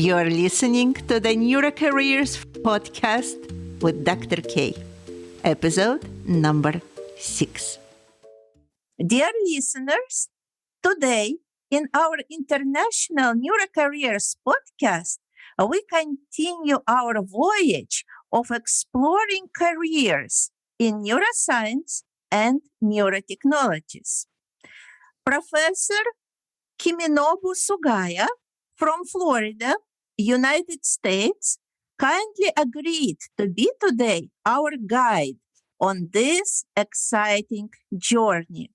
You're listening to the NeuroCareers podcast with Dr. K, episode number 6. Dear listeners, today in our International NeuroCareers podcast, we continue our voyage of exploring careers in neuroscience and neurotechnologies. Professor Kiminobu Sugaya from Florida, United States, kindly agreed to be today our guide on this exciting journey.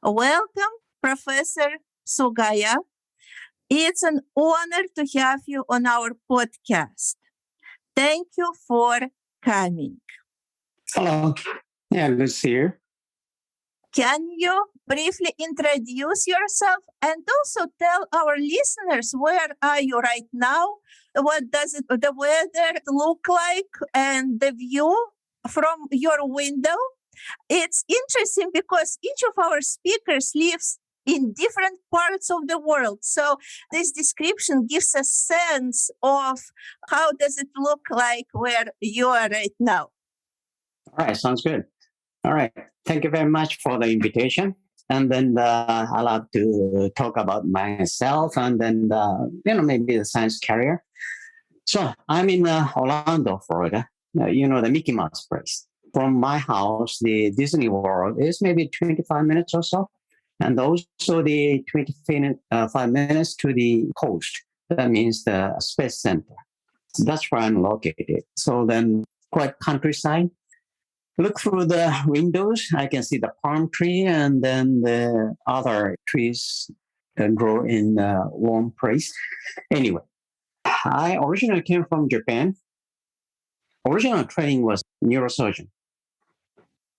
Welcome, Professor Sugaya. It's an honor to have you on our podcast. Thank you for coming. Hello. Yeah, good to see you. Can you briefly introduce yourself and also tell our listeners where are you right now? What does the weather look like and the view from your window? It's interesting because each of our speakers lives in different parts of the world. So this description gives a sense of how does it look like where you are right now. All right, sounds good. All right. Thank you very much for the invitation. And then I'll have to talk about myself and then, maybe the science career. So I'm in Orlando, Florida, the Mickey Mouse place. From my house, the Disney World is maybe 25 minutes or so. And also the 25 minutes to the coast. That means the Space Center. That's where I'm located. So then quite countryside. Look through the windows, I can see the palm tree and then the other trees that grow in a warm place. Anyway, I originally came from Japan. Original training was neurosurgeon.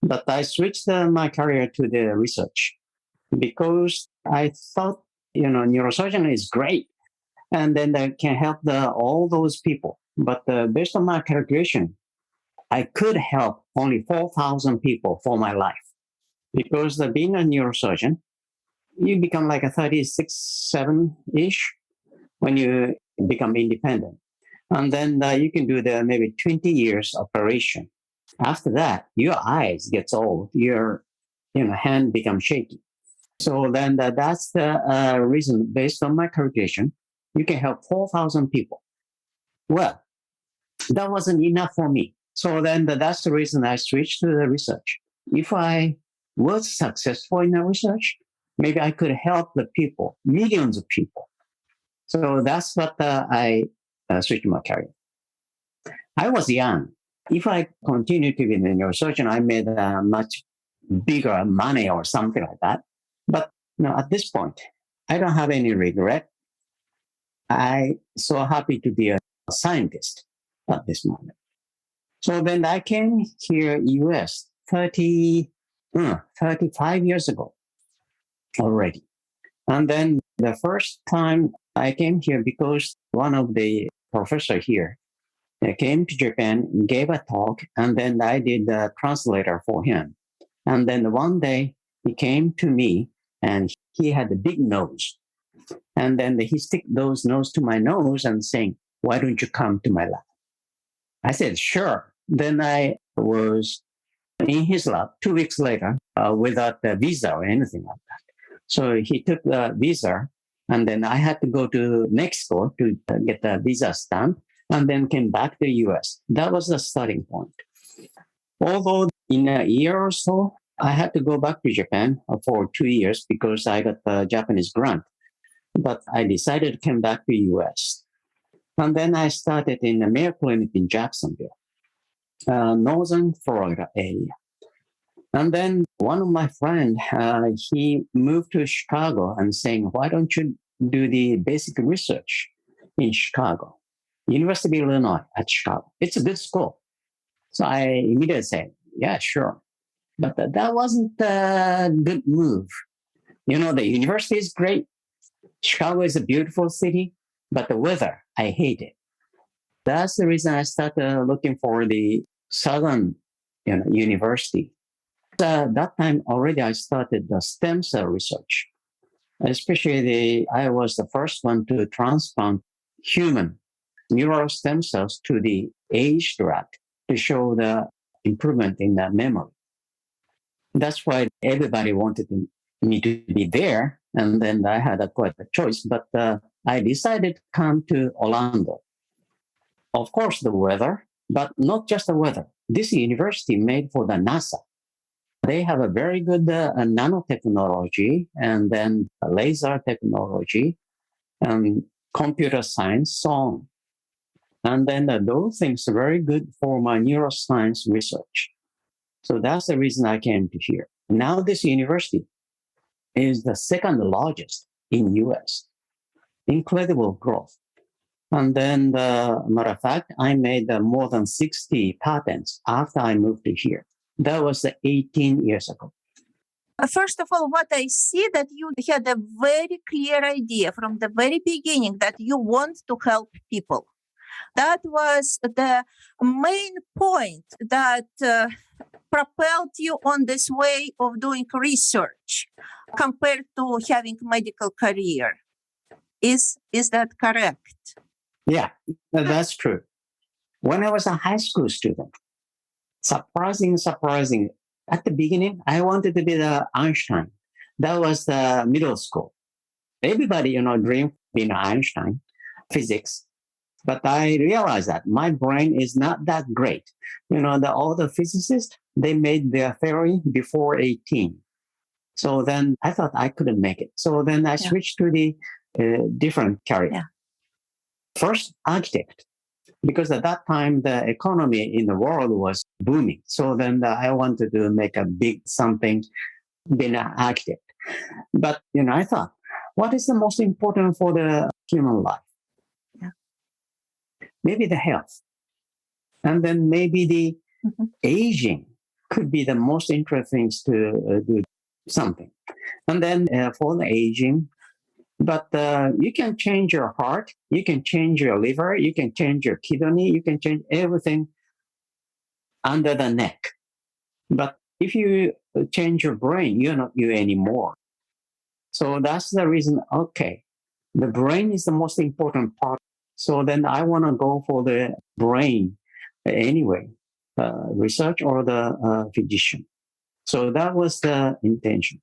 But I switched my career to the research because I thought, neurosurgeon is great. And then they can help all those people. But based on my calculation, I could help only 4,000 people for my life because being a neurosurgeon, you become like a 36, 7-ish when you become independent. And then you can do the maybe 20 years operation. After that, your eyes gets old, your hand becomes shaky. So then that's the reason, based on my calculation, you can help 4,000 people. Well, that wasn't enough for me. So then that's the reason I switched to the research. If I was successful in the research, maybe I could help the people, millions of people. So that's what I switched my career. I was young. If I continued to be a neurosurgeon, I made much bigger money or something like that. But at this point, I don't have any regret. I'm so happy to be a scientist at this moment. So then I came here, US, 35 years ago already. And then the first time I came here because one of the professor here came to Japan, gave a talk, and then I did the translator for him. And then one day he came to me and he had a big nose. And then he stick those nose to my nose and saying, "Why don't you come to my lab?" I said, "Sure." Then I was in his lab 2 weeks later without a visa or anything like that. So he took the visa, and then I had to go to Mexico to get the visa stamp, and then came back to the US. That was the starting point. Although in a year or so, I had to go back to Japan for 2 years because I got a Japanese grant. But I decided to come back to the US. And then I started in the Mayo Clinic in Jacksonville. Northern Florida area. And then one of my friends, he moved to Chicago and saying, "Why don't you do the basic research in Chicago? University of Illinois at Chicago. It's a good school." So I immediately said, "Yeah, sure." But that wasn't a good move. The university is great. Chicago is a beautiful city, but the weather, I hate it. That's the reason I started looking for the Southern university. That time already I started the stem cell research. Especially I was the first one to transplant human neural stem cells to the aged rat to show the improvement in the memory. That's why everybody wanted me to be there. And then I had quite a choice, but I decided to come to Orlando. Of course, the weather, but not just the weather. This university made for the NASA. They have a very good nanotechnology and then laser technology and computer science, so on. And then those things are very good for my neuroscience research. So that's the reason I came to here. Now this university is the second largest in US. Incredible growth. And then, matter of fact, I made more than 60 patents after I moved to here. That was 18 years ago. First of all, what I see that you had a very clear idea from the very beginning that you want to help people. That was the main point that propelled you on this way of doing research compared to having medical career. Is that correct? Yeah, that's true. When I was a high school student, surprising, at the beginning, I wanted to be the Einstein. That was the middle school. Everybody, dream being Einstein, physics. But I realized that my brain is not that great. All the physicists, they made their theory before 18. So then I thought I couldn't make it. So then I switched to the different career. Yeah. First, architect, because at that time the economy in the world was booming. So then I wanted to make a big something, being an architect. But I thought, what is the most important for the human life? Yeah. Maybe the health, and then maybe the aging could be the most interesting to do something. And then for the aging. But you can change your heart, you can change your liver, you can change your kidney, you can change everything under the neck. But if you change your brain, you're not you anymore. So that's the reason, okay, the brain is the most important part. So then I want to go for the brain anyway, research or the physician. So that was the intention.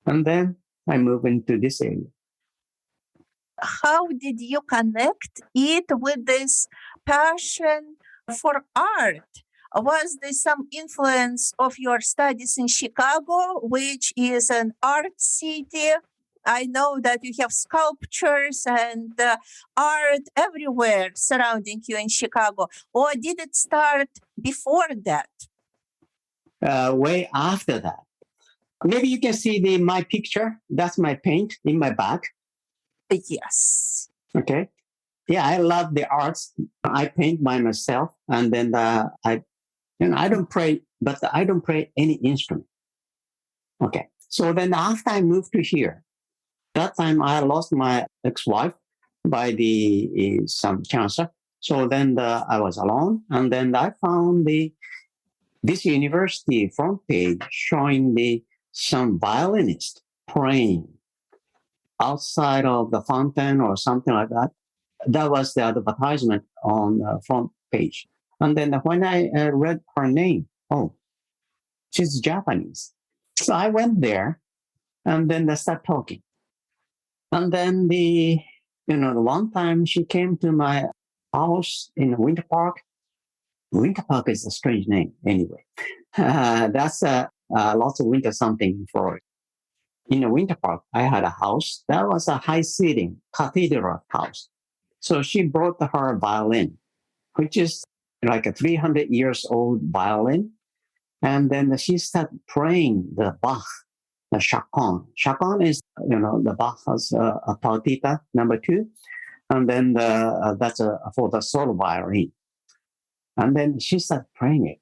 And then I move into this area. How did you connect it with this passion for art? Was there some influence of your studies in Chicago, which is an art city? I know that you have sculptures and art everywhere surrounding you in Chicago. Or did it start before that? Way after that. Maybe you can see my picture. That's my paint in my bag. Yes. Okay. Yeah, I love the arts. I paint by myself, and then I don't play, but I don't play any instrument. Okay. So then after I moved to here, that time I lost my ex-wife by some cancer. So then I was alone, and then I found this university front page showing some violinist playing outside of the fountain or something like that. That was the advertisement on the front page. And then when I read her name, oh, she's Japanese. So I went there and then they start talking. And then the one time she came to my house in Winter Park. Winter Park is a strange name anyway. That's lots of winter something in Florida. In the Winter Park, I had a house. That was a high seating cathedral house. So she brought her violin, which is like a 300 years old violin. And then she started playing the Bach, the chaconne. Chaconne is, the Bach has a partita number 2. And then that's for the solo violin. And then she started playing it.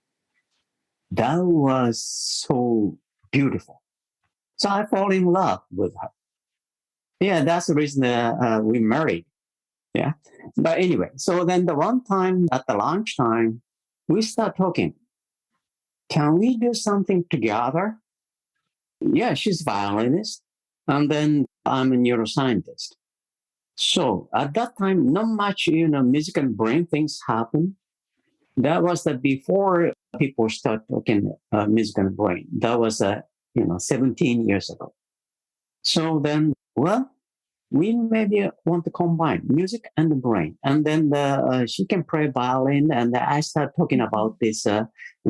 That was so beautiful. So I fall in love with her. Yeah, that's the reason we married. Yeah. But anyway, so then the one time at the lunchtime, we start talking. Can we do something together? Yeah, she's a violinist. And then I'm a neuroscientist. So at that time, not much, music and brain things happen. That was the before people start talking music and brain. That was 17 years ago. So then, well, we maybe want to combine music and the brain, and then she can play violin, and I start talking about this,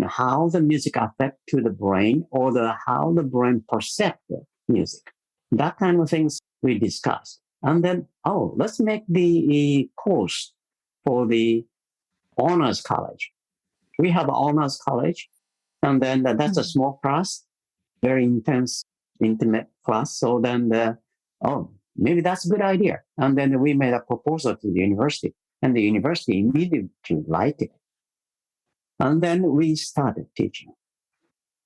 how the music affect to the brain, or how the brain perceive the music. That kind of things we discussed, and then let's make the course for the honors college. We have honors college, and then that's a small class, very intense, intimate class. So then maybe that's a good idea. And then we made a proposal to the university, and the university immediately liked it. And then we started teaching.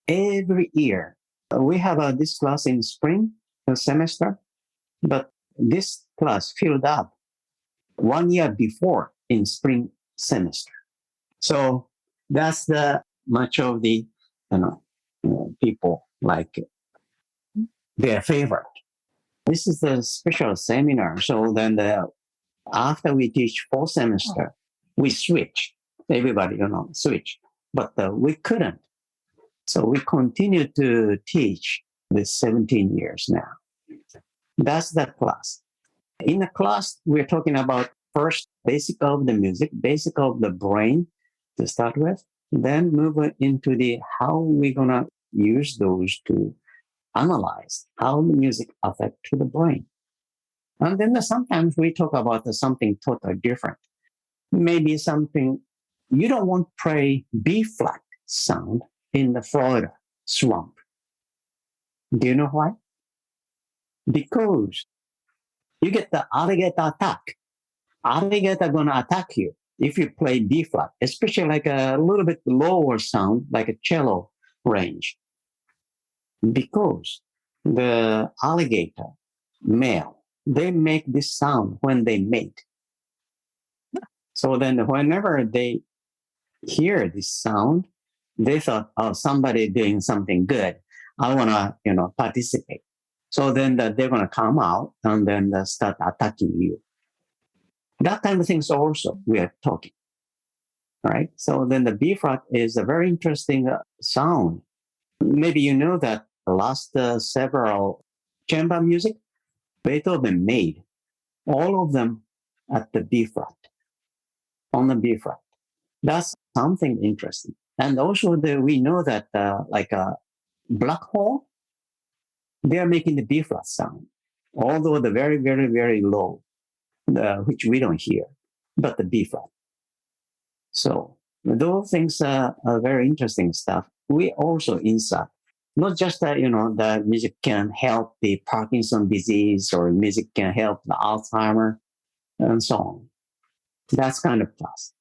Every year, we have this class in spring semester, but this class filled up 1 year before in spring semester. So that's the much of the people like their favorite. This is the special seminar. So then after we teach 4 semester, we switch. Everybody, switch. But we couldn't. So we continue to teach this 17 years now. That's that class. In the class, we're talking about first basic of the music, basic of the brain to start with, then move into the how we're going to use those to analyze how the music affects the brain. And then sometimes we talk about something totally different. Maybe something you don't want to play B flat sound in the Florida swamp. Do you know why? Because you get the alligator attack. Alligator gonna attack you if you play B flat, especially like a little bit lower sound, like a cello range. Because the alligator male, they make this sound when they mate. So then whenever they hear this sound, they thought, somebody doing something good. I want to, participate. So then they're going to come out and then start attacking you. That kind of things also we are talking. Right? So then the B flat is a very interesting sound. Maybe you know that the last several chamber music, Beethoven made all of them at the B flat, on the B flat. That's something interesting. And also we know that like a black hole, they are making the B flat sound, although the very, very, very low, which we don't hear, but the B flat. So those things are very interesting stuff. We also insert not just that, the music can help the Parkinson disease or music can help the Alzheimer and so on. That's kind of plus.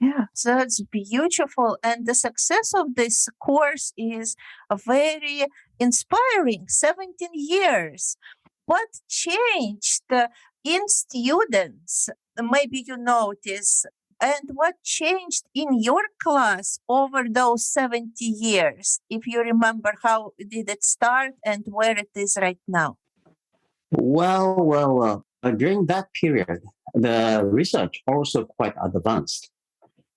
Yeah, that's beautiful. And the success of this course is very inspiring. 17 years. What changed in students? Maybe you notice. And what changed in your class over those 70 years? If you remember, how did it start and where it is right now? Well, during that period, the research also quite advanced.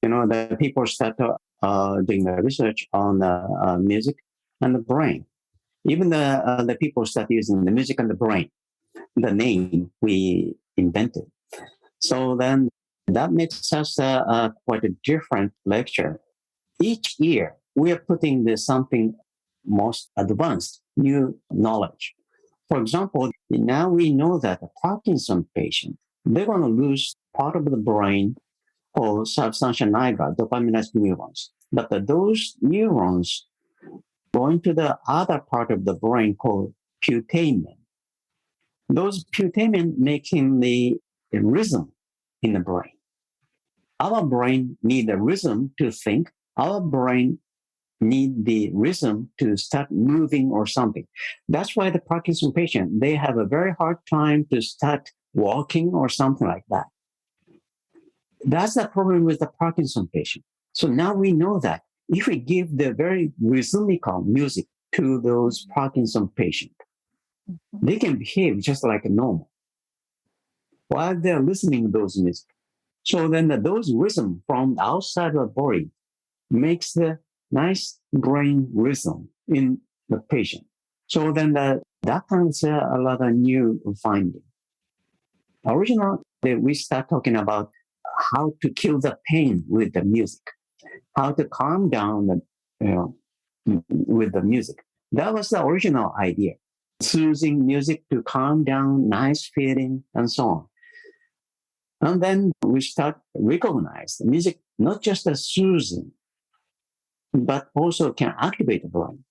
The people start doing the research on music and the brain. Even the people start using the music and the brain, the name we invented. So then that makes us quite a different lecture. Each year, we are putting something most advanced, new knowledge. For example, now we know that a Parkinson patient, they're going to lose part of the brain called substantia nigra, dopaminergic neurons. But those neurons go into the other part of the brain called putamen. Those putamen making the rhythm in the brain. Our brain need a rhythm to think. Our brain need the rhythm to start moving or something. That's why the Parkinson patient, they have a very hard time to start walking or something like that. That's the problem with the Parkinson patient. So now we know that if we give the very rhythmical music to those Parkinson patients, they can behave just like normal. while they're listening to those music. So then those rhythm from outside of the body makes the nice brain rhythm in the patient. So then that comes a lot of new finding. Originally, we start talking about how to kill the pain with the music, how to calm down with the music. That was the original idea. Soothing music to calm down, nice feeling, and so on. And then we start recognize the music not just as soothing, but also can activate the brain.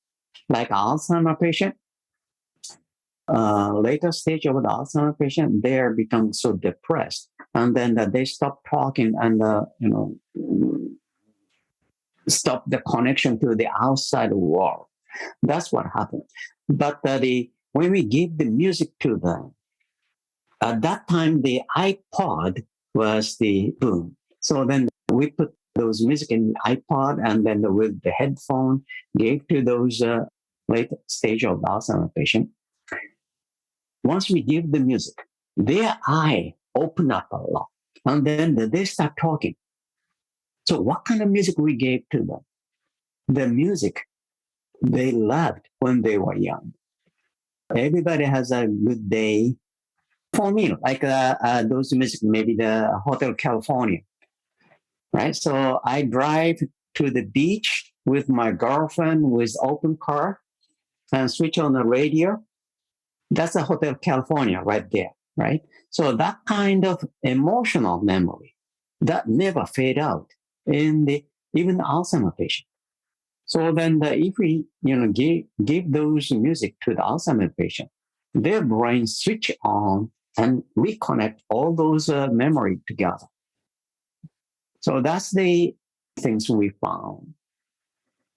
Like Alzheimer patient, later stage of the Alzheimer patient, they are become so depressed, and then they stop talking and stop the connection to the outside world. That's what happened. But when we give the music to them, at that time the iPod was the boom. So then we put those music in iPod, and then with the headphone gave to those late stage of Alzheimer patient. Once we give the music, their eye open up a lot, and then they start talking. So what kind of music we gave to them? The music they loved when they were young. Everybody has a good day. For me, like those music, maybe the Hotel California, right? So I drive to the beach with my girlfriend with open car and switch on the radio. That's a Hotel California right there, right? So that kind of emotional memory that never fade out in even the Alzheimer patient. So then if we give those music to the Alzheimer patient, their brain switch on and reconnect all those memory together. So that's the things we found.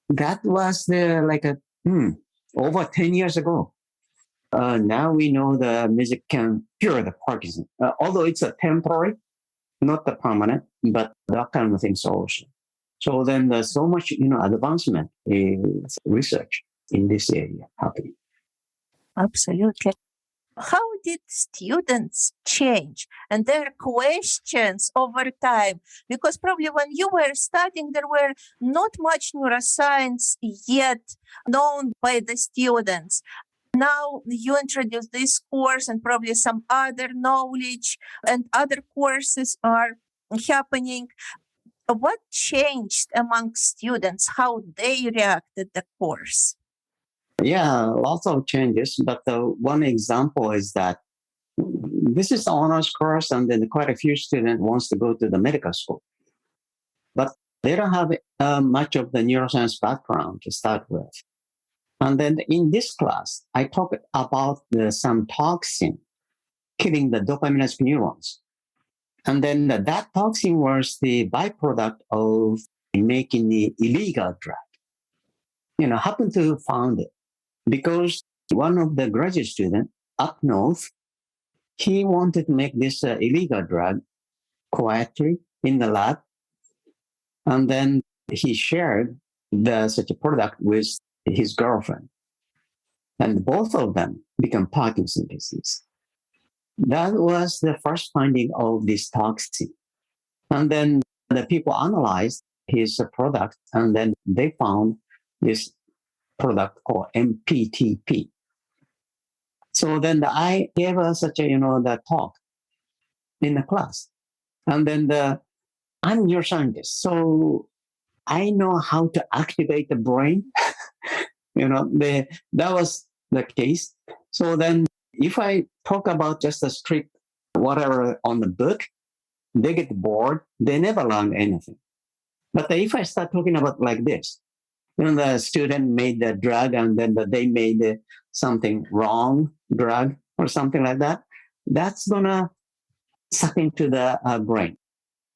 That was over 10 years ago. Now we know the music can cure the Parkinson, although it's a temporary, not the permanent, but that kind of things also. So then there's so much, advancement in research in this area happening. Absolutely. How did students change and their questions over time? Because probably when you were studying, there were not much neuroscience yet known by the students. Now you introduce this course and probably some other knowledge and other courses are happening. What changed among students, how they reacted the course? Yeah, lots of changes. But one example is that this is the honors course, and then quite a few students wants to go to the medical school. But they don't have much of the neuroscience background to start with. And then in this class, I talk about some toxin killing the dopaminergic neurons. And then that toxin was the byproduct of making the illegal drug. Happened to found it because one of the graduate students up north, he wanted to make this illegal drug quietly in the lab. And then he shared such a product with his girlfriend. And both of them become Parkinson's disease. That was the first finding of this toxin. And then the people analyzed his product, and then they found this product called MPTP. So then I gave such the talk in the class. And then I'm a neuroscientist, so I know how to activate the brain. That was the case. So then if I talk about just a strict whatever on the book, they get bored. They never learn anything. But if I start talking about like this, the student made the drug and then they made something wrong drug or something like that, that's going to suck into the brain.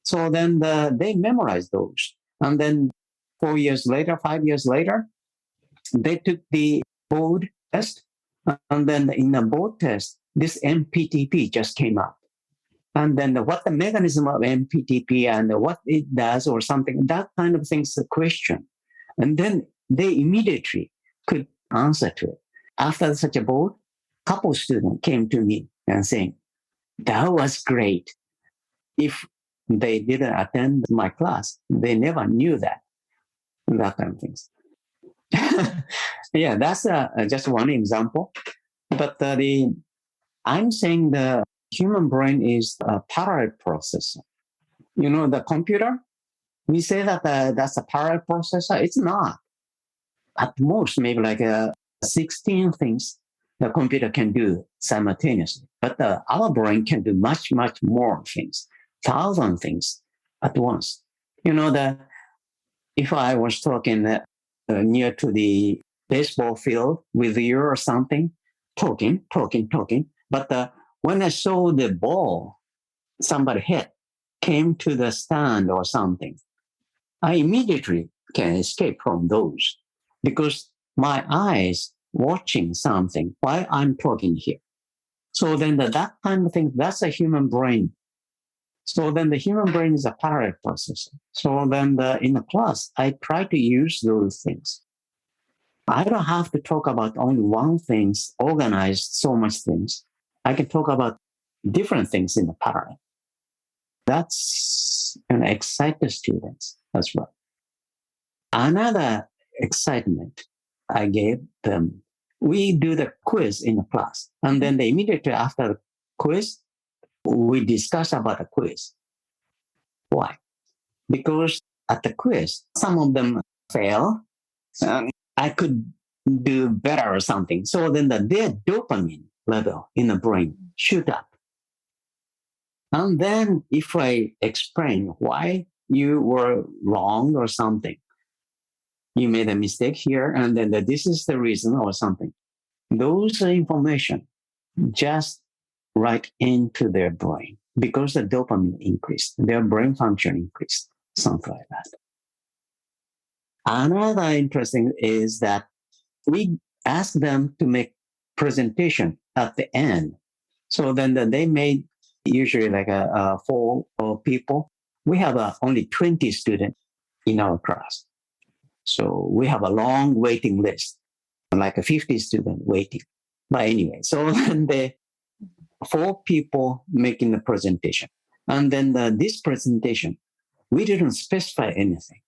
So then they memorize those. And then 4 years later, 5 years later, they took the board test. And then in the board test, this MPTP just came out. And then what the mechanism of MPTP and what it does or something, that kind of thing's a question. And then they immediately could answer to it. After such a board, couple students came to me and saying, That was great. If they didn't attend my class, they never knew that kind of things. Yeah, that's just one example. But I'm saying the human brain is a parallel processor. The computer, we say that that's a parallel processor. It's not. At most, maybe like 16 things the computer can do simultaneously. But our brain can do much, much more things, 1,000 things at once. If I was talking near to the baseball field with you or something, talking, but when I saw the ball somebody hit came to the stand or something, I immediately can escape from those because my eyes watching something while I'm talking here. So then that kind of thing, that's a human brain. So then the human brain is a parallel processor. So then in the class, I try to use those things. I don't have to talk about only one thing, organized so much things. I can talk about different things in the parallel. That's going to excite the students as well. Another excitement I gave them, we do the quiz in the class. And then immediately after the quiz, we discuss about the quiz. Why? Because at the quiz, some of them fail. I could do better or something. So then their dopamine level in the brain shoot up. And then if I explain why you were wrong or something, you made a mistake here, and then this is the reason or something, those information just right into their brain because the dopamine increased, their brain function increased, something like that. Another interesting is that we ask them to make presentation at the end. So then they made usually like a 4 people. We have only 20 students in our class. So we have a long waiting list, like a 50 student waiting. But anyway, so then the 4 people making the presentation. And then this presentation, we didn't specify anything.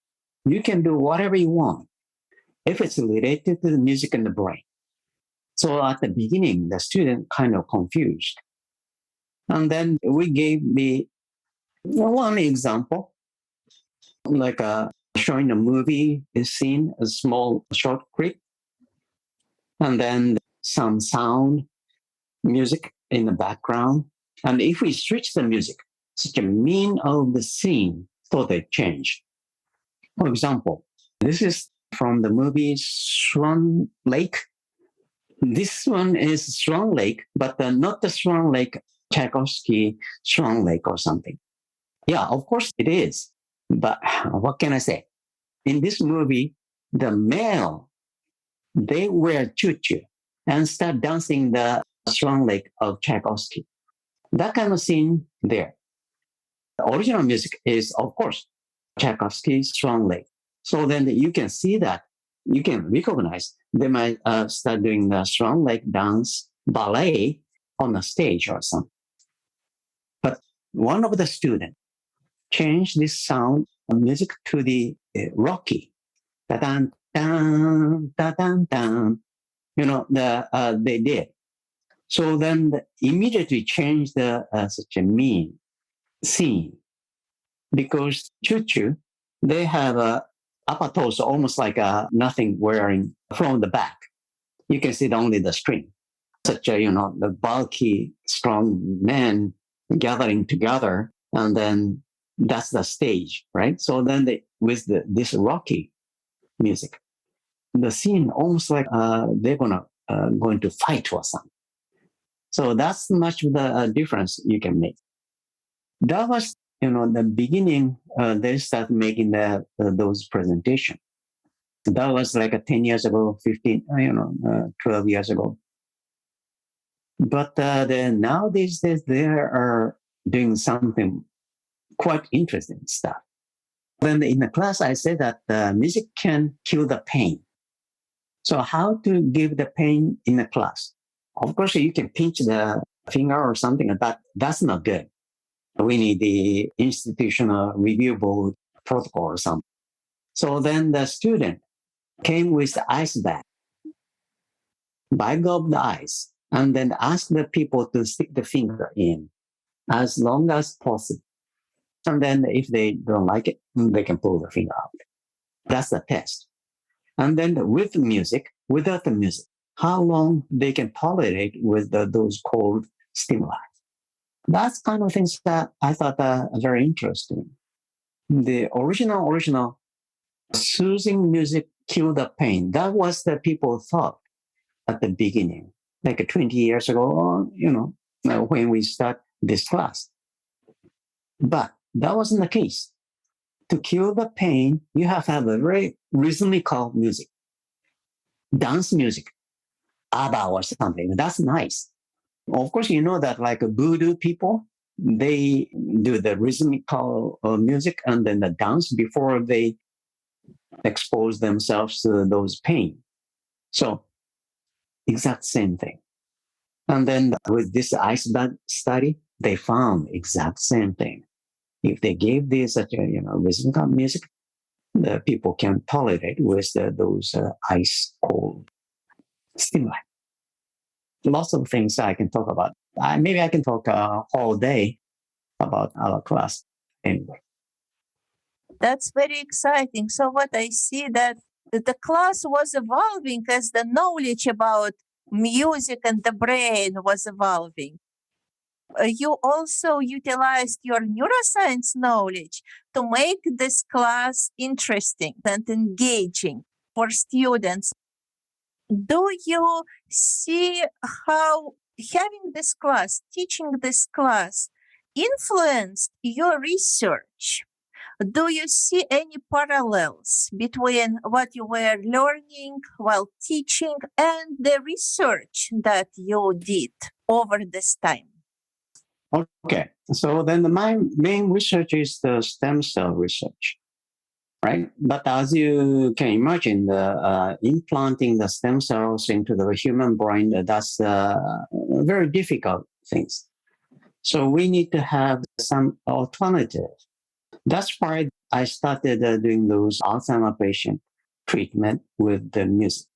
You can do whatever you want if it's related to the music and the brain. So at the beginning, the student kind of confused. And then we gave the one example, like showing a movie scene, a small short clip, and then some sound, music in the background. And if we switch the music, such a mean of the scene totally change. For example, this is from the movie Swan Lake. This one is Swan Lake, but not the Swan Lake Tchaikovsky Swan Lake or something. Yeah, of course it is. But what can I say? In this movie, the male, they wear choo-choo and start dancing the Swan Lake of Tchaikovsky. That kind of scene there. The original music is, of course, Tchaikovsky's Swan Lake. So then you can see that, you can recognize they might start doing the Swan Lake dance ballet on the stage or something. But one of the students changed this sound of music to the Rocky. Da-dan, dan, da-dan, dan. They did. So then immediately changed such a mean scene because choo-choo, they have a upper torso almost like nothing wearing from the back. You can see only the string. Such a, the bulky, strong men gathering together, and then that's the stage, right? So then with this Rocky music, the scene almost like they're going to fight or something. So that's much of the difference you can make. That was, the beginning. They start making those presentations. That was like 10 years ago, 15, 12 years ago. But nowadays they are doing something quite interesting stuff. Then in the class, I said that music can kill the pain. So how to give the pain in the class? Of course, you can pinch the finger or something like that. That's not good. We need the institutional reviewable protocol or something. So then the student came with the ice bag of the ice, and then asked the people to stick the finger in as long as possible. And then if they don't like it, they can pull the finger out. That's the test. And then with music, without the music, how long they can tolerate with those cold stimuli. That's kind of things that I thought are very interesting. The original soothing music kill the pain. That was the people thought at the beginning, like 20 years ago, when we start this class. But that wasn't the case. To kill the pain, you have to have a very rhythmical music, dance music, ABBA or something. That's nice. Of course, you know that like voodoo people, they do the rhythmical music and then the dance before they expose themselves to those pain. So exact same thing. And then with this ice bag study, they found exact same thing. If they gave this such a rhythmical music, the people can tolerate with those ice cold stimuli. Lots of things I can talk about. Maybe I can talk all day about our class. Anyway. That's very exciting. So what I see that the class was evolving as the knowledge about music and the brain was evolving. You also utilized your neuroscience knowledge to make this class interesting and engaging for students. Do you see how having this class, teaching this class, influenced your research? Do you see any parallels between what you were learning while teaching and the research that you did over this time? Okay, so then my main research is the stem cell research, right? But as you can imagine, implanting the stem cells into the human brain, that's very difficult things. So we need to have some alternative. That's why I started doing those Alzheimer patient treatment with the music.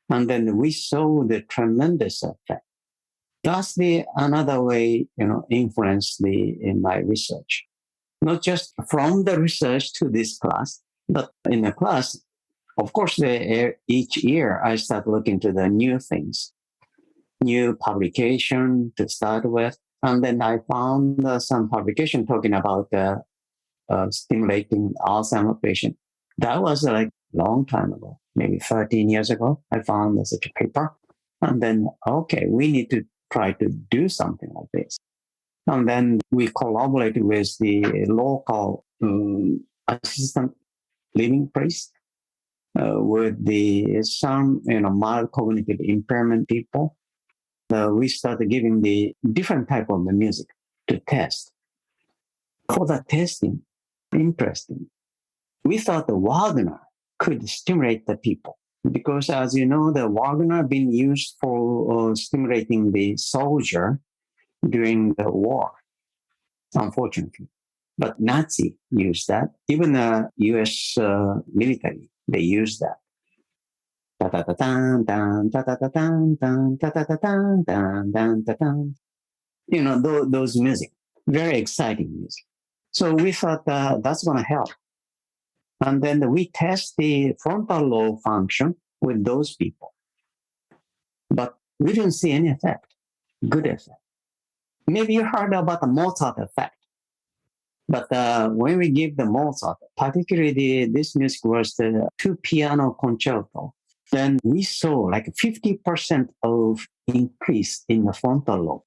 And then we saw the tremendous effect. That's the another way, influence in my research. Not just from the research to this class, but in the class, of course, each year I start looking to the new things, new publication to start with. And then I found some publication talking about stimulating Alzheimer patient. That was like a long time ago, maybe 13 years ago. I found such a paper. And then, okay, we need to try to do something like this. And then we collaborated with the local assistant living place, with some mild cognitive impairment people. We started giving the different type of the music to test. For the testing, interesting. We thought the Wagner could stimulate the people because, as you know, the Wagner been used for stimulating the soldier during the war, unfortunately. But Nazi used that. Even the U.S. Military, they used that. Those music, very exciting music. So we thought that's going to help. And then we test the frontal lobe function with those people. But we didn't see any effect, good effect. Maybe you heard about the Mozart effect. But when we give the Mozart, particularly this music was the 2-piano concerto, then we saw like 50% of increase in the frontal lobe.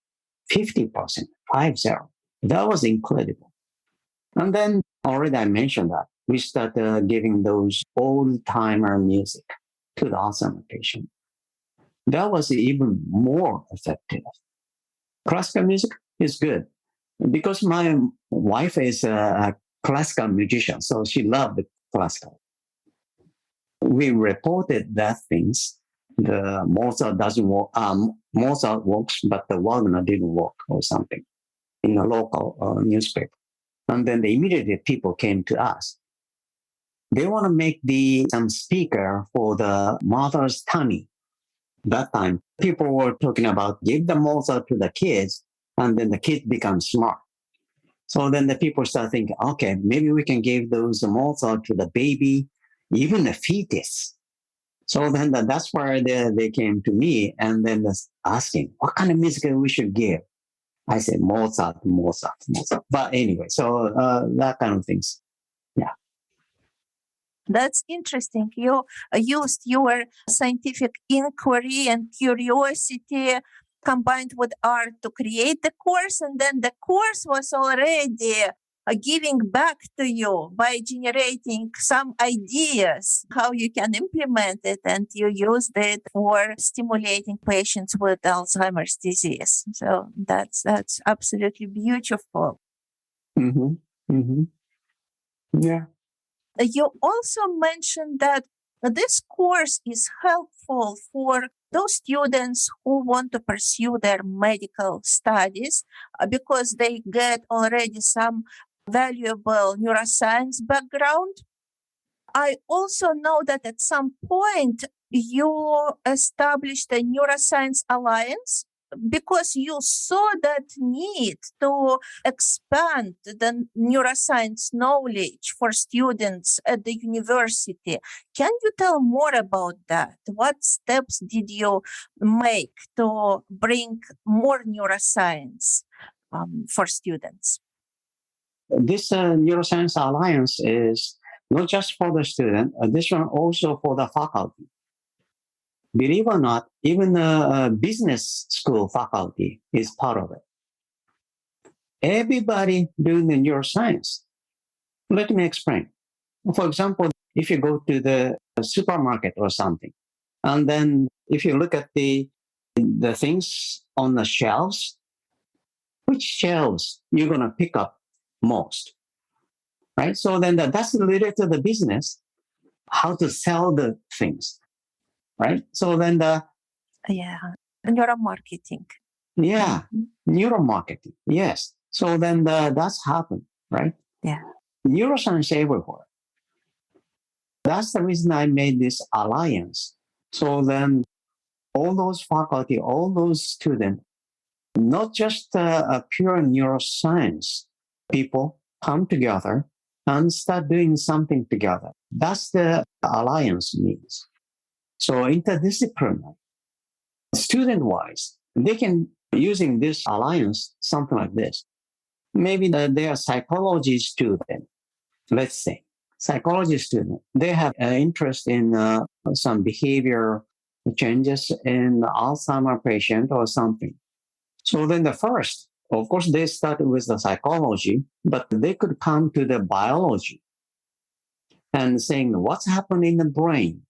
50%, 50. That was incredible. And then already I mentioned that we started giving those old-timer music to the Alzheimer patient. That was even more effective. Classical music is good because my wife is a classical musician, so she loved the classical. We reported that things, the Mozart doesn't work. Mozart works, but the Wagner didn't work or something in a local newspaper. And then immediately people came to us. They want to make some speaker for the mother's tummy. That time, people were talking about give the Mozart to the kids, and then the kids become smart. So then the people start thinking, okay, maybe we can give those Mozart to the baby, even the fetus. So then that's where they came to me and then asking, what kind of music we should give? I said, Mozart. But anyway, so that kind of things. Yeah. That's interesting. You used your scientific inquiry and curiosity combined with art to create the course, and then the course was already giving back to you by generating some ideas how you can implement it, and you used it for stimulating patients with Alzheimer's disease. So that's absolutely beautiful. Mm-hmm. Mm-hmm. Yeah. You also mentioned that this course is helpful for those students who want to pursue their medical studies because they get already some valuable neuroscience background. I also know that at some point you established a Neuroscience Alliance because you saw that need to expand the neuroscience knowledge for students at the university. Can you tell more about that? What steps did you make to bring more neuroscience for students? This Neuroscience Alliance is not just for the student, this one also for the faculty. Believe or not, even the business school faculty is part of it. Everybody doing the neuroscience. Let me explain. For example, if you go to the supermarket or something, and then if you look at the things on the shelves, which shelves you're going to pick up most, right? So then that's related to the business, how to sell the things, right? So then Neuromarketing. neuromarketing, yes. So then that's happened, right? Yeah. Neuroscience everywhere. That's the reason I made this alliance. So then all those faculty, all those students, not just a pure neuroscience people come together and start doing something together. That's the alliance means. So interdisciplinary, student-wise, they can using this alliance something like this. Maybe they are psychology student, let's say, psychology student. They have an interest in some behavior changes in Alzheimer patient or something. So then the first, of course, they started with the psychology, but they could come to the biology and saying what's happening in the brain.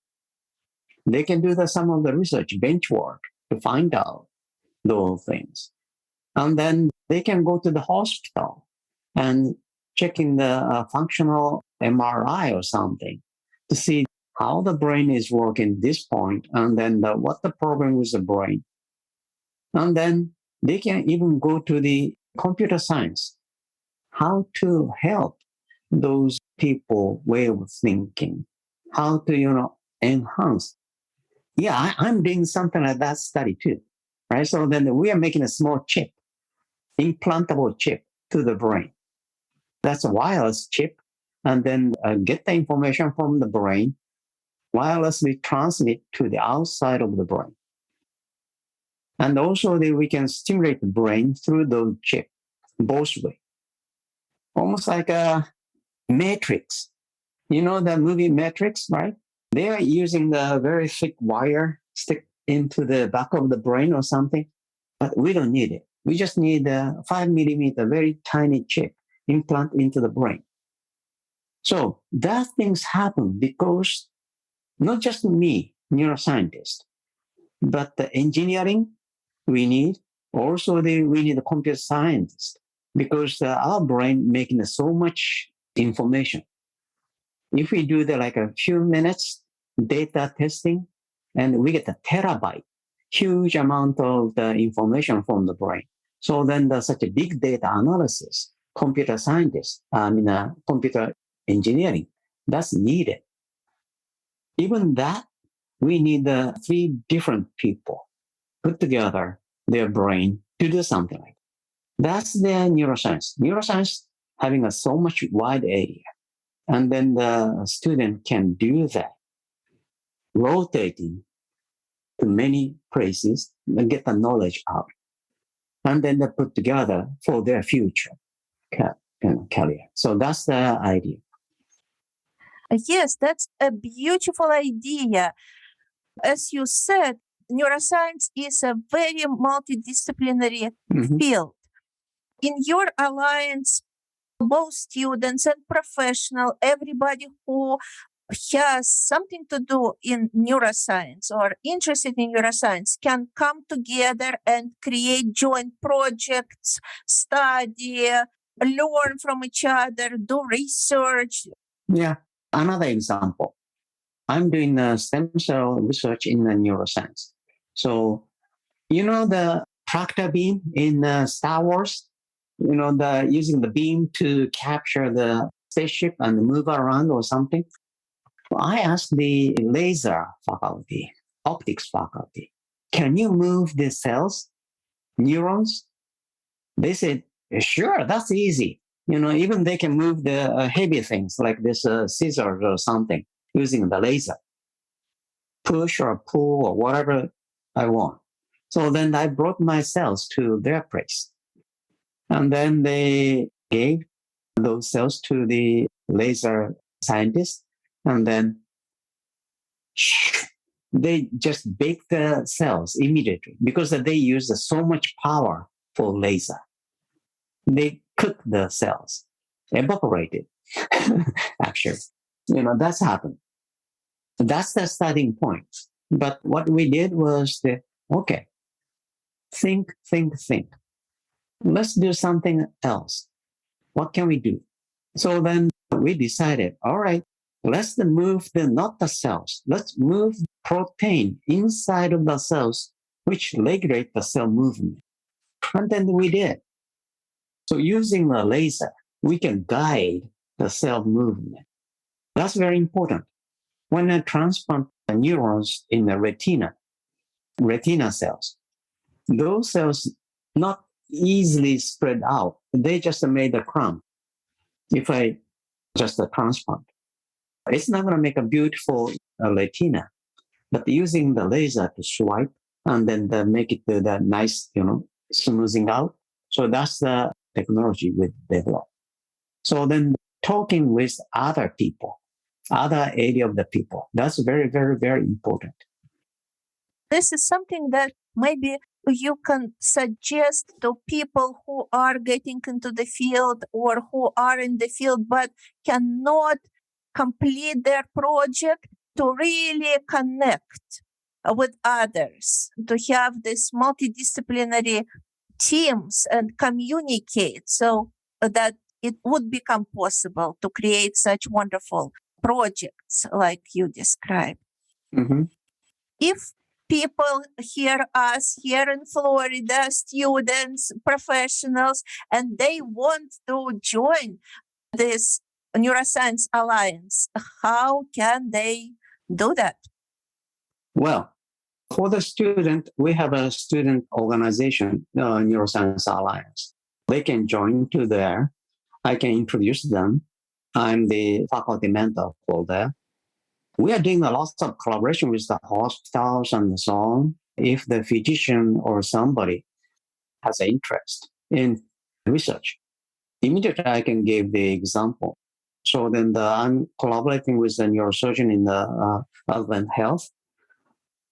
They can do some of the research, bench work to find out those things. And then they can go to the hospital and checking the functional MRI or something to see how the brain is working at this point, and then what the problem with the brain. And then they can even go to the computer science, how to help those people way of thinking, how to, enhance. Yeah, I'm doing something like that study too, right? So then we are making a small chip, implantable chip to the brain. That's a wireless chip, and then get the information from the brain, wirelessly transmit to the outside of the brain. And also we can stimulate the brain through those chip, both way. Almost like a matrix. You know the movie Matrix, right? They are using the very thick wire stick into the back of the brain or something, but we don't need it. We just need a 5 millimeter, very tiny chip implant into the brain. So that things happen because not just me, neuroscientist, but the engineering we need. Also, we need a computer scientist because our brain making so much information. If we do like a few minutes data testing, and we get a terabyte, huge amount of the information from the brain. So then such a big data analysis, computer scientists, computer engineering, that's needed. Even that, we need three different people put together their brain to do something like that. That's the neuroscience. Neuroscience having so much wide area. And then the student can do that, rotating to many places and get the knowledge out. And then they put together for their future career. So that's the idea. Yes, that's a beautiful idea. As you said, neuroscience is a very multidisciplinary field. In your alliance, both students and professional, everybody who has something to do in neuroscience or interested in neuroscience can come together and create joint projects, study, learn from each other, do research. Yeah. Another example, I'm doing stem cell research in neuroscience. So, the tractor beam in Star Wars, using the beam to capture the spaceship and move around or something. I asked the laser faculty, optics faculty, can you move the cells, neurons? They said, sure, that's easy. Even they can move the heavy things like this scissors or something using the laser. Push or pull or whatever I want. So then I brought my cells to their place. And then they gave those cells to the laser scientist. And then they just bake the cells immediately because they use so much power for laser. They cook the cells, evaporated, actually. That's happened. That's the starting point. But what we did was okay, think. Let's do something else. What can we do? So then we decided, all right, let's move not the cells. Let's move protein inside of the cells, which regulate the cell movement. And then we did. So using a laser, we can guide the cell movement. That's very important. When I transplant the neurons in the retina cells, those cells not easily spread out. They just made a crumb. If I just transplant, it's not going to make a beautiful retina. But using the laser to swipe and then make it the nice, smoothing out. So that's the technology we developed. So then talking with other people, other area of the people, that's very, very, very important. This is something that maybe you can suggest to people who are getting into the field or who are in the field but cannot complete their project, to really connect with others, to have this multidisciplinary teams and communicate so that it would become possible to create such wonderful projects like you described. Mm-hmm. If people hear us here in Florida, students, professionals, and they want to join this Neuroscience Alliance, how can they do that? Well, for the student, we have a student organization, Neuroscience Alliance. They can join to there. I can introduce them. I'm the faculty mentor for there. We are doing a lot of collaboration with the hospitals and so on. If the physician or somebody has an interest in research, immediately I can give the example. So then I'm collaborating with the neurosurgeon in the Advent Health.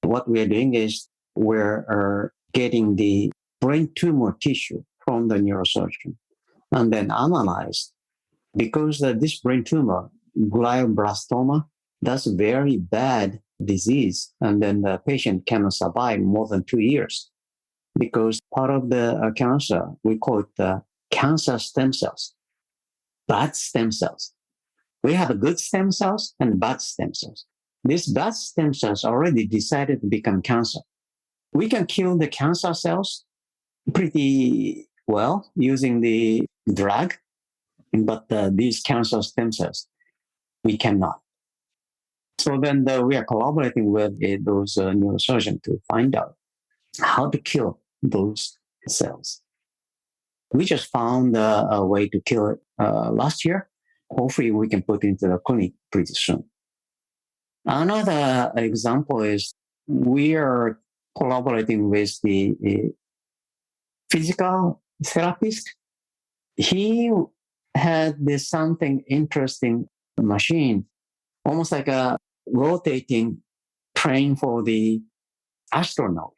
What we are doing is we're getting the brain tumor tissue from the neurosurgeon and then analyze, because this brain tumor, glioblastoma, that's a very bad disease. And then the patient cannot survive more than 2 years because part of the cancer, we call it cancer stem cells, bad stem cells. We have good stem cells and bad stem cells. these bad stem cells already decided to become cancer. We can kill the cancer cells pretty well using the drug, but these cancer stem cells, we cannot. So then we are collaborating with those neurosurgeons to find out how to kill those cells. We just found a way to kill it last year. Hopefully, we can put it into the clinic pretty soon. Another example is we are collaborating with the physical therapist. He had this something interesting machine, almost like a rotating train for the astronaut.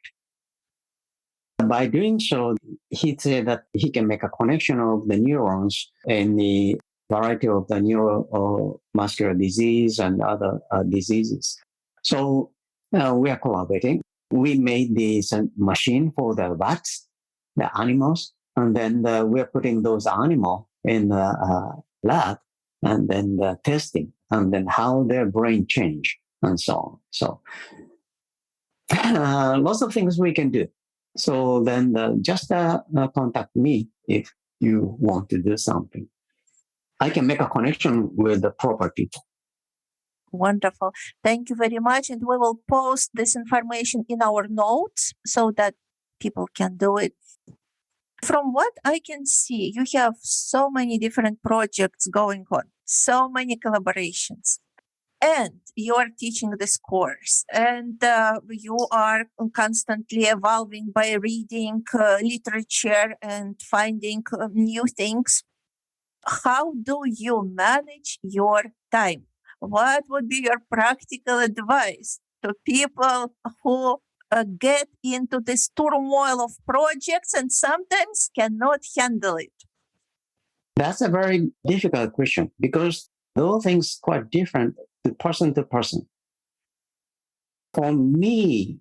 By doing so, he said that he can make a connection of the neurons in the variety of the neuromuscular disease and other diseases. So we are collaborating. We made this machine for the rats, the animals, and then we are putting those animals in the lab and then the testing and then how their brain change and so on. So lots of things we can do. So then just contact me if you want to do something. I can make a connection with the proper people. Wonderful. Thank you very much. And we will post this information in our notes so that people can do it. From what I can see, you have so many different projects going on, so many collaborations. And you are teaching this course, and you are constantly evolving by reading literature and finding new things. How do you manage your time? What would be your practical advice to people who get into this turmoil of projects and sometimes cannot handle it? That's a very difficult question because those things are quite different to person. For me,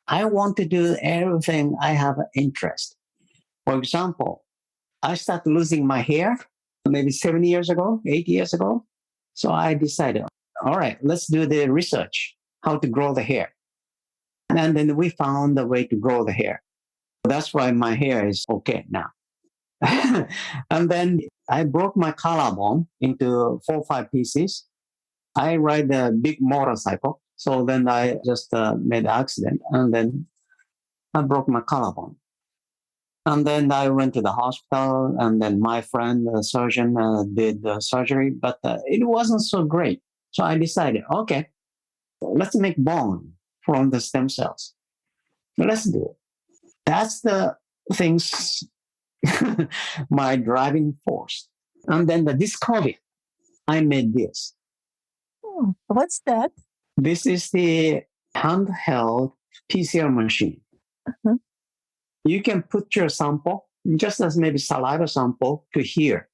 I want to do everything I have an interest. For example, I started losing my hair maybe 7 years ago, 8 years ago. So I decided, all right, let's do the research, how to grow the hair. And then we found a way to grow the hair. That's why my hair is okay now. And then I broke my collarbone into 4 or 5 pieces. I ride a big motorcycle. So then I just made an accident and then I broke my collarbone. And then I went to the hospital and then my friend, the surgeon, did the surgery, but it wasn't so great. So I decided, okay, let's make bone from the stem cells. Let's do it. That's the things, my driving force. And then this COVID, I made this. What's that? This is the handheld PCR machine. Uh-huh. You can put your sample, just as maybe saliva sample, to here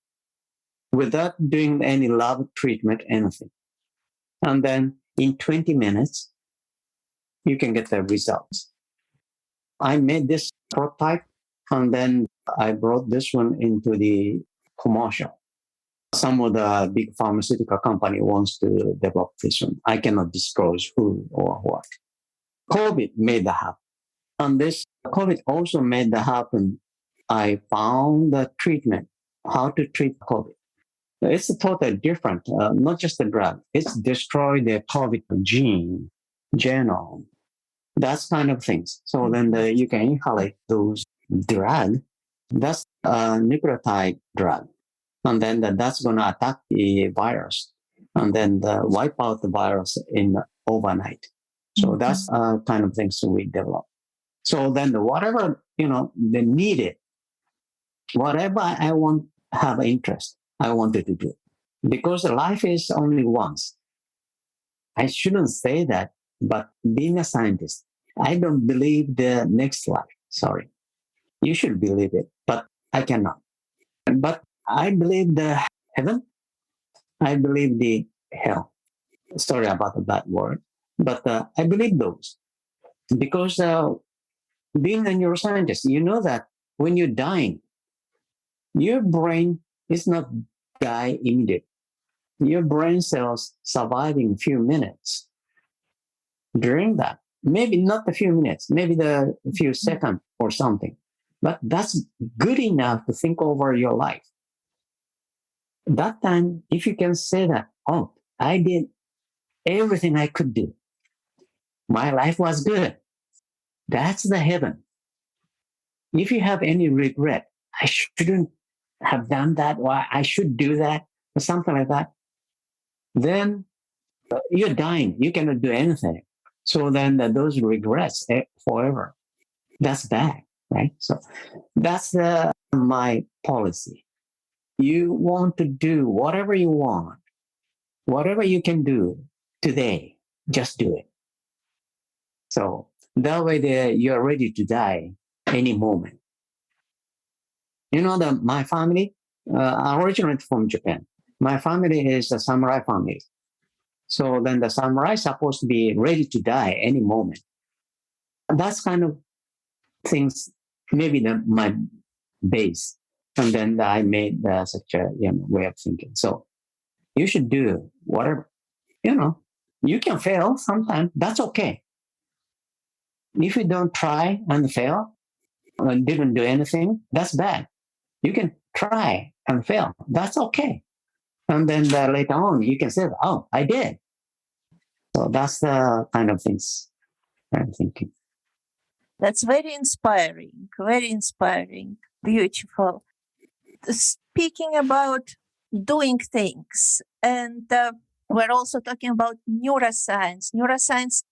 without doing any lab treatment, anything. And then in 20 minutes, you can get the results. I made this prototype and then I brought this one into the commercial. Some of the big pharmaceutical company wants to develop this one. I cannot disclose who or what. COVID made that happen. And this COVID also made that happen. I found the treatment, how to treat COVID. It's totally different, not just the drug. It's destroy the COVID gene, genome, that's kind of things. So then you can inhalate those drug. That's a nucleotide drug. And then that's going to attack the virus and then wipe out the virus in overnight. So that's kind of things we develop. So then whatever, they need it, whatever I want, have interest, I wanted to do. Because life is only once. I shouldn't say that, but being a scientist, I don't believe the next life. Sorry. You should believe it, but I cannot. But I believe the heaven. I believe the hell. Sorry about that word, but I believe those. Because being a neuroscientist, you know that when you're dying, your brain is not die immediately. Your brain cells surviving few minutes. during that. Maybe not a few minutes, maybe the few seconds or something. But that's good enough to think over your life. That time, if you can say that, oh, I did everything I could do. My life was good. That's the heaven. If you have any regret, I shouldn't have done that, or I should do that, or something like that, then you're dying. You cannot do anything. So then those regrets forever. That's bad, right? So that's my policy. You want to do whatever you want, whatever you can do today, just do it. So that way you're ready to die any moment. You know that my family, originally from Japan, my family is a samurai family. So then the samurai is supposed to be ready to die any moment. That's kind of things, maybe my base. And then I made such a way of thinking. So you should do whatever, you can fail sometimes. That's okay. If you don't try and fail and didn't do anything, that's bad. You can try and fail. That's okay. And then later on, you can say, oh, I did. So that's the kind of things I'm thinking. That's very inspiring, beautiful. Speaking about doing things, and we're also talking about neuroscience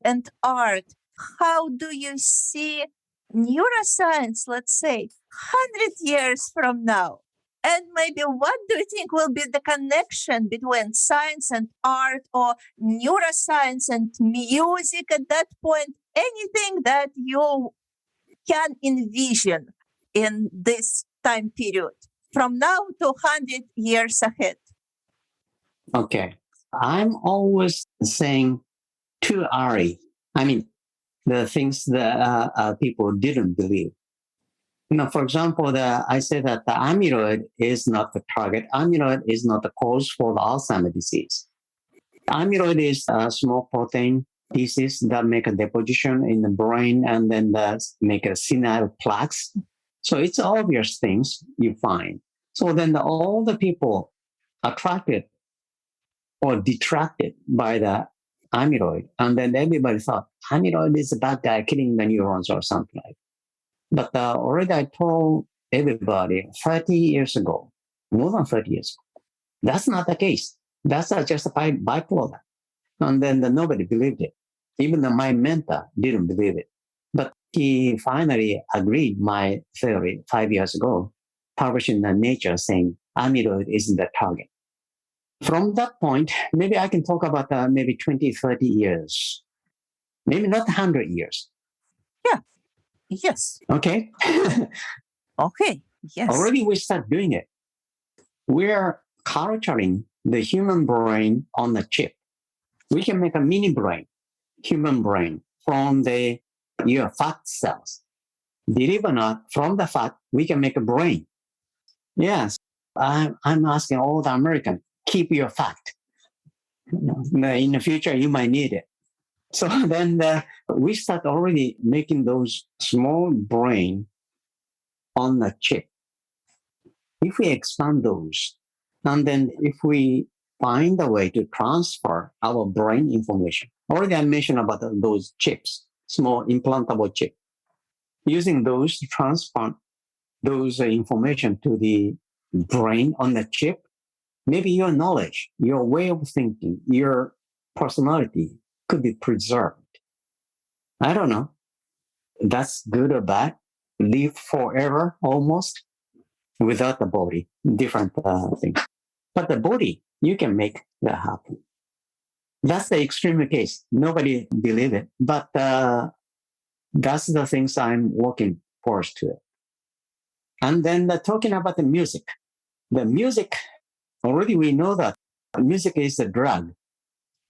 and art. How do you see neuroscience, let's say, 100 years from now? And maybe what do you think will be the connection between science and art, or neuroscience and music at that point? Anything that you can envision in this time period from now to 100 years ahead? Okay. I'm always saying to Ari, the things that people didn't believe. For example, I say that the amyloid is not the target. Amyloid is not the cause for the Alzheimer's disease. Amyloid is a small protein pieces that make a deposition in the brain and then make a senile plaques. So it's obvious things you find. So then all the people attracted or detracted by the amyloid, and then everybody thought amyloid is a bad guy killing the neurons or something like that. But already I told everybody 30 years ago, more than 30 years ago, that's not the case. That's just a byproduct. And then nobody believed it. Even my mentor didn't believe it. But he finally agreed my theory 5 years ago, publishing in Nature saying amyloid isn't the target. From that point, maybe I can talk about maybe 20, 30 years, maybe not 100 years. Yeah. Yes. Okay. Okay. Yes. Already we start doing it. We're culturing the human brain on the chip. We can make a mini brain, human brain, from your fat cells. Believe it or not, from the fat, we can make a brain. Yes. I'm asking all the Americans, keep your fat. In the future, you might need it. So then we start already making those small brain on the chip. If we expand those, and then if we find a way to transfer our brain information, already I mentioned about those chips, small implantable chip, using those to transfer those information to the brain on the chip, maybe your knowledge, your way of thinking, your personality could be preserved. I don't know. That's good or bad. Live forever almost without the body. Different things. But the body, you can make that happen. That's the extreme case. Nobody believe it. But that's the things I'm working towards to it. And then talking about the music. The music, already we know that music is a drug,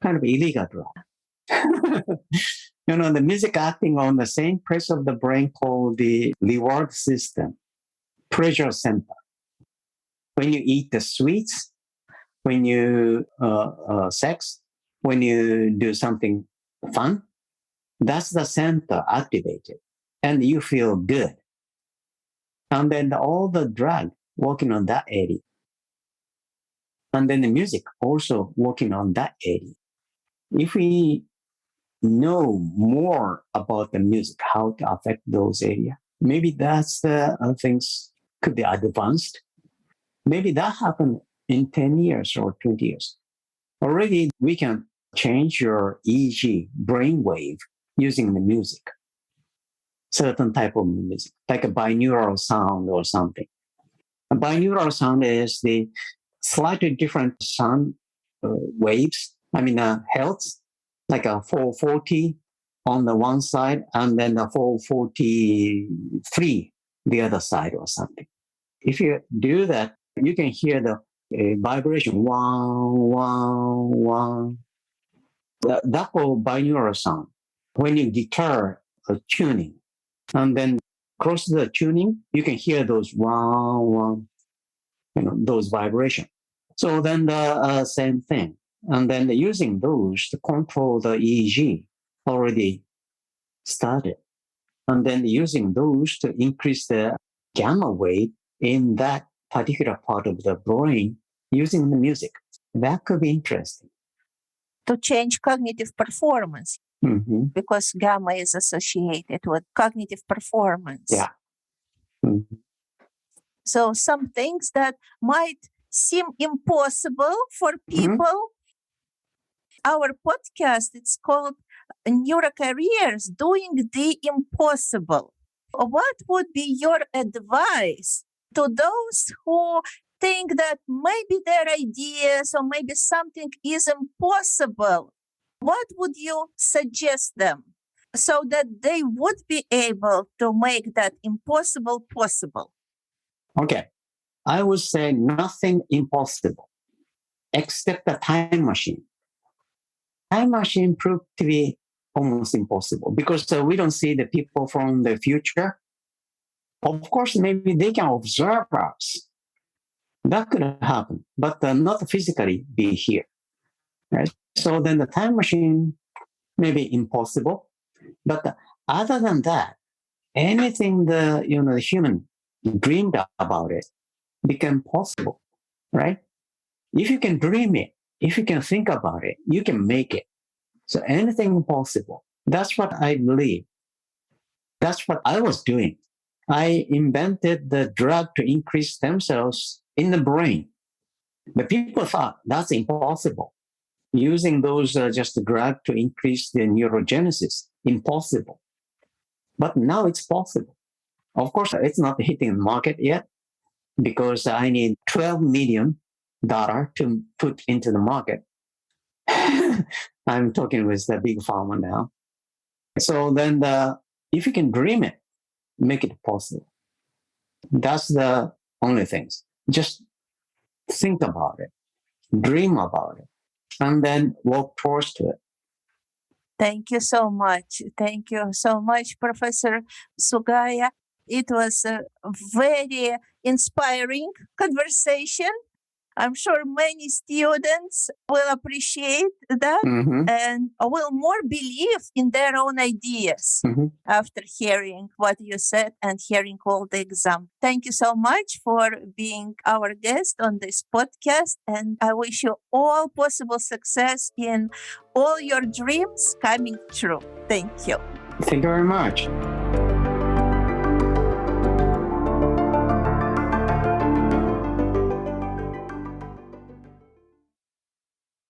kind of illegal drug. The music acting on the same place of the brain called the reward system, pleasure center. When you eat the sweets, when you sex, when you do something fun, That's the center activated, and you feel good. And then all the drug working on that area. And then the music also working on that area. If we know more about the music, how to affect those areas, maybe that's the things could be advanced. Maybe that happened in 10 years or 20 years. Already we can change your EEG brainwave using the music, certain type of music, like a binaural sound or something. A binaural sound is the slightly different sound waves, hertz, like a 440 on the one side and then a 443 the other side or something. If you do that, you can hear the vibration, wah, wah, wah. That whole binaural sound. When you guitar tuning, and then cross the tuning, you can hear those wah, wah, those vibrations. So then the same thing. And then using those to control the EEG already started. And then using those to increase the gamma wave in that particular part of the brain using the music. That could be interesting. To change cognitive performance, because gamma is associated with cognitive performance. Yeah. Mm-hmm. So some things that might seem impossible for people. Our podcast, it's called Neurocareers, Doing the Impossible. What would be your advice to those who think that maybe their ideas or maybe something is impossible? What would you suggest them so that they would be able to make that impossible possible? Okay. I would say nothing impossible except the time machine. Time machine proved to be almost impossible because we don't see the people from the future. Of course, maybe they can observe us. That could happen, but not physically be here. Right? So then the time machine may be impossible. But other than that, anything the human dreamed about it became possible, right? If you can dream it, if you can think about it, you can make it. So anything possible. That's what I believe. That's what I was doing. I invented the drug to increase stem cells in the brain. But people thought that's impossible. Using those just a drug to increase the neurogenesis, impossible. But now it's possible. Of course, it's not hitting the market yet because I need $12 million to put into the market. I'm talking with the big pharma now. So then if you can dream it, make it possible. That's the only things. Just think about it, dream about it, and then work towards to it. Thank you so much. Thank you so much, Professor Sugaya. It was a very inspiring conversation. I'm sure many students will appreciate that and will more believe in their own ideas after hearing what you said and hearing all the exam. Thank you so much for being our guest on this podcast. And I wish you all possible success in all your dreams coming true. Thank you. Thank you very much.